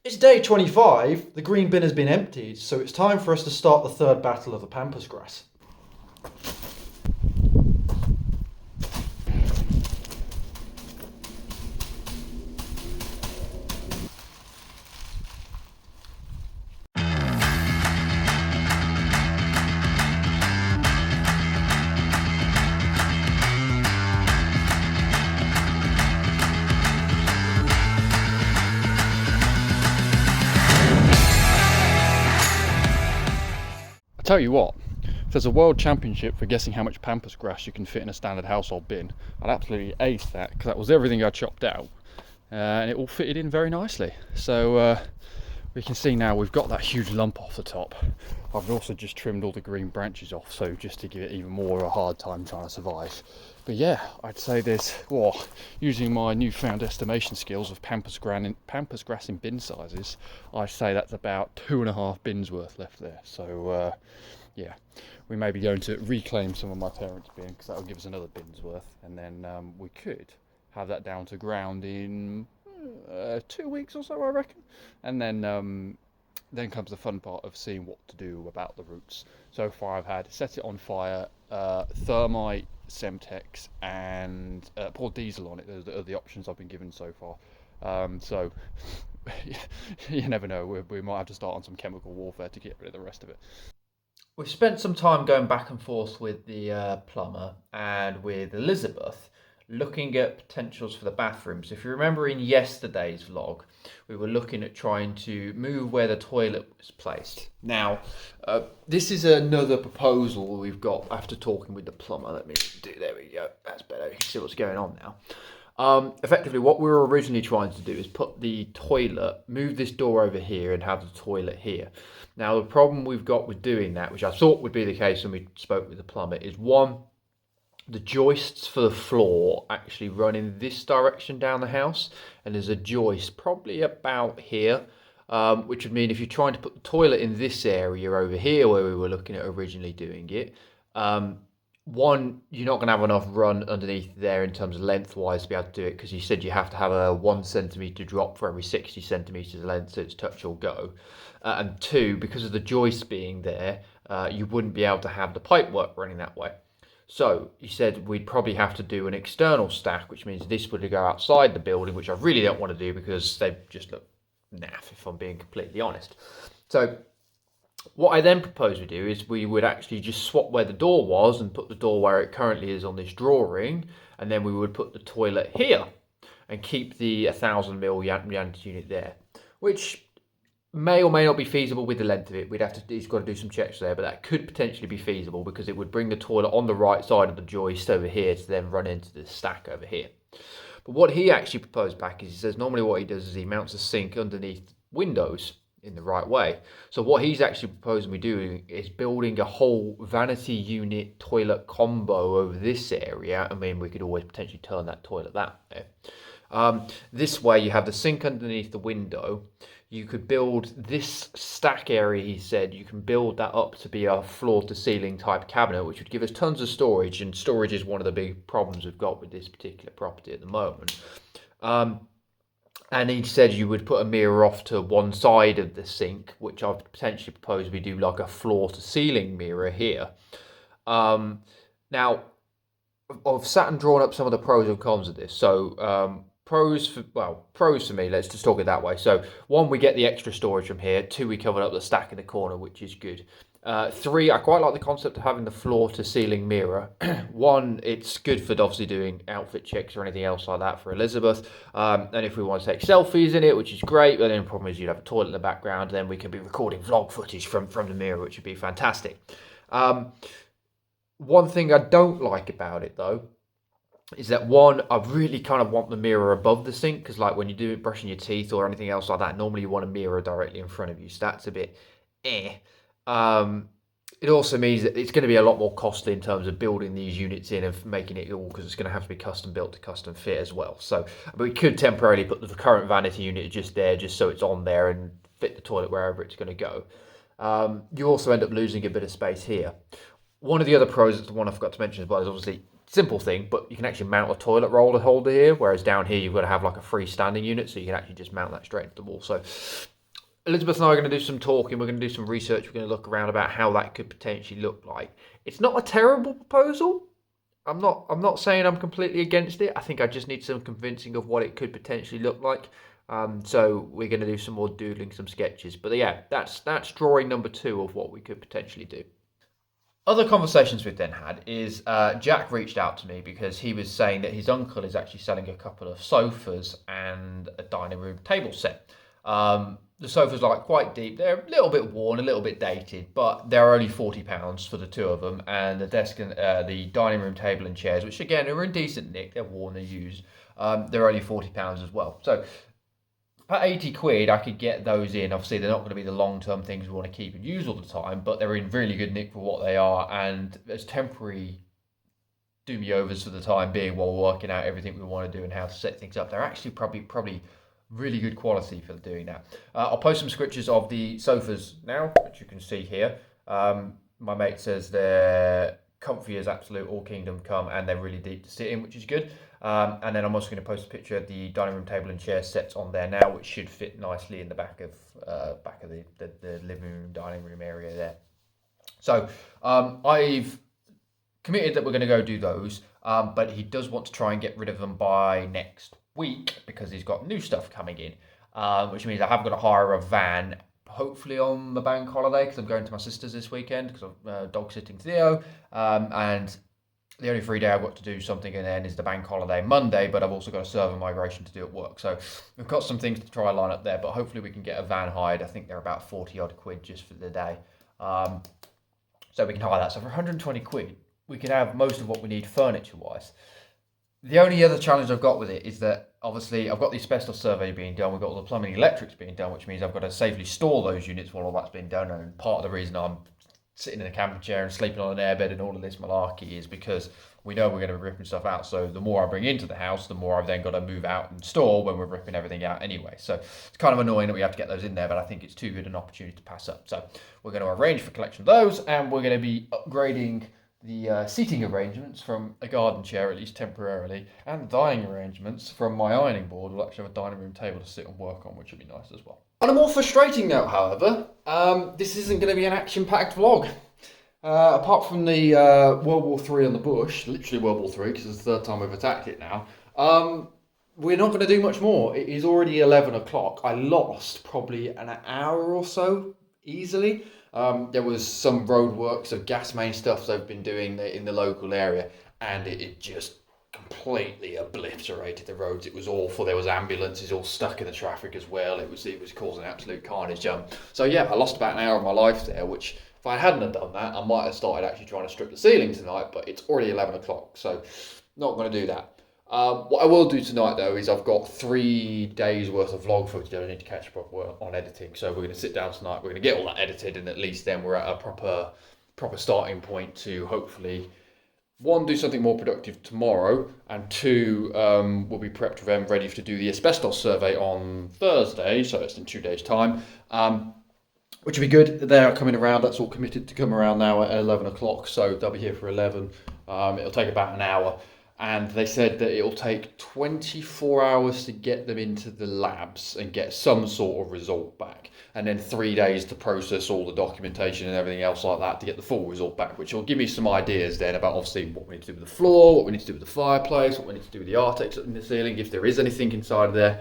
It's day 25, the green bin has been emptied, so it's time for us to start the third battle of the pampas grass. I tell you what, if there's a world championship for guessing how much pampas grass you can fit in a standard household bin, I'd absolutely ace that, because that was everything I chopped out, and it all fitted in very nicely. So we can see now we've got that huge lump off the top. I've also just trimmed all the green branches off, so just to give it even more of a hard time trying to survive. But yeah, I'd say there's, using my newfound estimation skills of pampas grass in bin sizes, I say that's about 2.5 bins worth left there. So yeah, we may be going to reclaim some of my parents' bin, because that'll give us another bin's worth, and then we could have that down to ground in 2 weeks or so, I reckon. And then comes the fun part of seeing what to do about the roots. So far I've had set it on fire, thermite, Semtex, and pour diesel on it. Those are the options I've been given so far. So you never know, we might have to start on some chemical warfare to get rid of the rest of it. We've spent some time going back and forth with the plumber and with Elizabeth, looking at potentials for the bathrooms. If you remember in yesterday's vlog, we were looking at trying to move where the toilet was placed. Now, this is another proposal we've got after talking with the plumber. There we go, that's better, you can see what's going on now. Effectively, what we were originally trying to do is put the toilet, move this door over here and have the toilet here. Now, the problem we've got with doing that, which I thought would be the case when we spoke with the plumber, is one, the joists for the floor actually run in this direction down the house, and there's a joist probably about here, which would mean if you're trying to put the toilet in this area over here where we were looking at originally doing it, one, you're not going to have enough run underneath there in terms of lengthwise to be able to do it, because you said you have to have a 1 centimetre drop for every 60 centimetres length, so it's touch or go. And two, because of the joist being there, you wouldn't be able to have the pipe work running that way. So he said we'd probably have to do an external stack, which means this would go outside the building, which I really don't want to do because they just look naff, if I'm being completely honest. So what I then propose we do is we would actually just swap where the door was and put the door where it currently is on this drawing, and then we would put the toilet here and keep the 1000 mil Yantis unit there, which may or may not be feasible with the length of it. He's got to do some checks there, but that could potentially be feasible because it would bring the toilet on the right side of the joist over here to then run into the stack over here. But what he actually proposed back is, he says normally what he does is he mounts a sink underneath windows in the right way. So what he's actually proposing we do is building a whole vanity unit toilet combo over this area. I mean, we could always potentially turn that toilet that way. This way you have the sink underneath the window. You could build this stack area, he said, you can build that up to be a floor to ceiling type cabinet, which would give us tons of storage, and storage is one of the big problems we've got with this particular property at the moment. And he said you would put a mirror off to one side of the sink, which I've potentially proposed we do like a floor to ceiling mirror here. Now, I've sat and drawn up some of the pros and cons of this. So pros for me, let's just talk it that way. So one, we get the extra storage from here. Two, we covered up the stack in the corner, which is good. Three, I quite like the concept of having the floor to ceiling mirror. One, it's good for obviously doing outfit checks or anything else like that for Elizabeth. And if we want to take selfies in it, which is great, but then the problem is you'd have a toilet in the background, then we can be recording vlog footage from the mirror, which would be fantastic. One thing I don't like about it though, is that one, I really kind of want the mirror above the sink, because like when you do brushing your teeth or anything else like that, normally you want a mirror directly in front of you, so that's a bit It also means that it's going to be a lot more costly in terms of building these units in and making it all, because it's going to have to be custom built to custom fit as well. So but we could temporarily put the current vanity unit just there, just so it's on there and fit the toilet wherever it's going to go. You also end up losing a bit of space here. One of the other pros, the one I forgot to mention as well, is obviously simple thing, but you can actually mount a toilet roller holder here, whereas down here you've got to have like a freestanding unit, so you can actually just mount that straight into the wall. So Elizabeth and I are going to do some talking. We're going to do some research. We're going to look around about how that could potentially look like. It's not a terrible proposal. I'm not saying I'm completely against it. I think I just need some convincing of what it could potentially look like. So we're going to do some more doodling, some sketches. But yeah, that's drawing number 2 of what we could potentially do. Other conversations we've then had is Jack reached out to me because he was saying that his uncle is actually selling a couple of sofas and a dining room table set. The sofas are like quite deep. They're a little bit worn, a little bit dated, but they're only £40 for the 2 of them. And the desk and the dining room table and chairs, which again are in decent nick, they're worn, they're used. They're only £40 as well. So for 80 quid, I could get those in. Obviously, they're not going to be the long-term things we want to keep and use all the time, but they're in really good nick for what they are. And as temporary do-me-overs for the time being while we're working out everything we want to do and how to set things up, they're actually probably really good quality for doing that. I'll post some scriptures of the sofas now, which you can see here. My mate says they're comfy as absolute all kingdom come, and they're really deep to sit in, which is good. And then I'm also going to post a picture of the dining room table and chair sets on there now, which should fit nicely in the back of the living room, dining room area there. So I've committed that we're going to go do those, but he does want to try and get rid of them by next week because he's got new stuff coming in, which means I have got to hire a van, hopefully on the bank holiday, because I'm going to my sister's this weekend because I'm dog sitting Theo, and the only free day I've got to do something and then is the bank holiday Monday, but I've also got a server migration to do at work. So we've got some things to try and line up there, but hopefully we can get a van hired. I think they're about 40 odd quid just for the day. So we can hire that. So for 120 quid, we can have most of what we need furniture wise. The only other challenge I've got with it is that obviously I've got the asbestos survey being done, we've got all the plumbing and electrics being done, which means I've got to safely store those units while all that's being done. And part of the reason I'm sitting in a camping chair and sleeping on an airbed and all of this malarkey is because we know we're going to be ripping stuff out. So the more I bring into the house, the more I've then got to move out and store when we're ripping everything out anyway. So it's kind of annoying that we have to get those in there, but I think it's too good an opportunity to pass up. So we're going to arrange for collection of those, and we're going to be upgrading the seating arrangements from a garden chair, at least temporarily, and the dining arrangements from my ironing board. We'll actually have a dining room table to sit and work on, which will be nice as well. On a more frustrating note, however, this isn't going to be an action-packed vlog. Apart from the World War III on the bush, literally World War III, because it's the 3rd time we've attacked it now, we're not going to do much more. It is already 11 o'clock. I lost probably an hour or so, easily. There was some roadworks of gas main stuff they've been doing in the local area, and it just completely obliterated the roads. It was awful. There was ambulances all stuck in the traffic as well. It was causing absolute carnage. So yeah, I lost about an hour of my life there, which if I hadn't have done that, I might have started actually trying to strip the ceiling tonight, but it's already 11 o'clock, so not going to do that. What I will do tonight though is I've got 3 days worth of vlog footage I need to catch up on editing, so we're going to sit down tonight, we're going to get all that edited, and at least then we're at a proper starting point to hopefully 1, do something more productive tomorrow, and 2, we'll be prepped and ready to do the asbestos survey on Thursday, so it's in 2 days time, which will be good. They're coming around, that's all committed to come around now at 11 o'clock, so they'll be here for 11. It'll take about an hour, and they said that it'll take 24 hours to get them into the labs and get some sort of result back, and then 3 days to process all the documentation and everything else like that to get the full result back, which will give me some ideas then about obviously what we need to do with the floor, what we need to do with the fireplace, what we need to do with the artex in the ceiling, if there is anything inside there.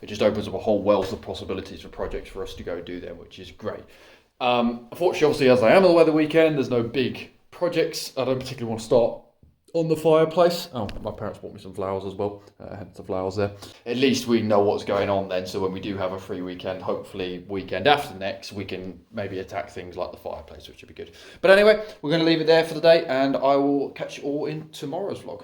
It just opens up a whole wealth of possibilities for projects for us to go do there, which is great. Unfortunately, obviously, as I am on the weather weekend, there's no big projects. I don't particularly want to start on the fireplace. Oh, my parents bought me some flowers as well, hence the flowers there. At least we know what's going on then, so when we do have a free weekend, hopefully weekend after next, we can maybe attack things like the fireplace, which would be good. But anyway, we're going to leave it there for the day, and I will catch you all in tomorrow's vlog.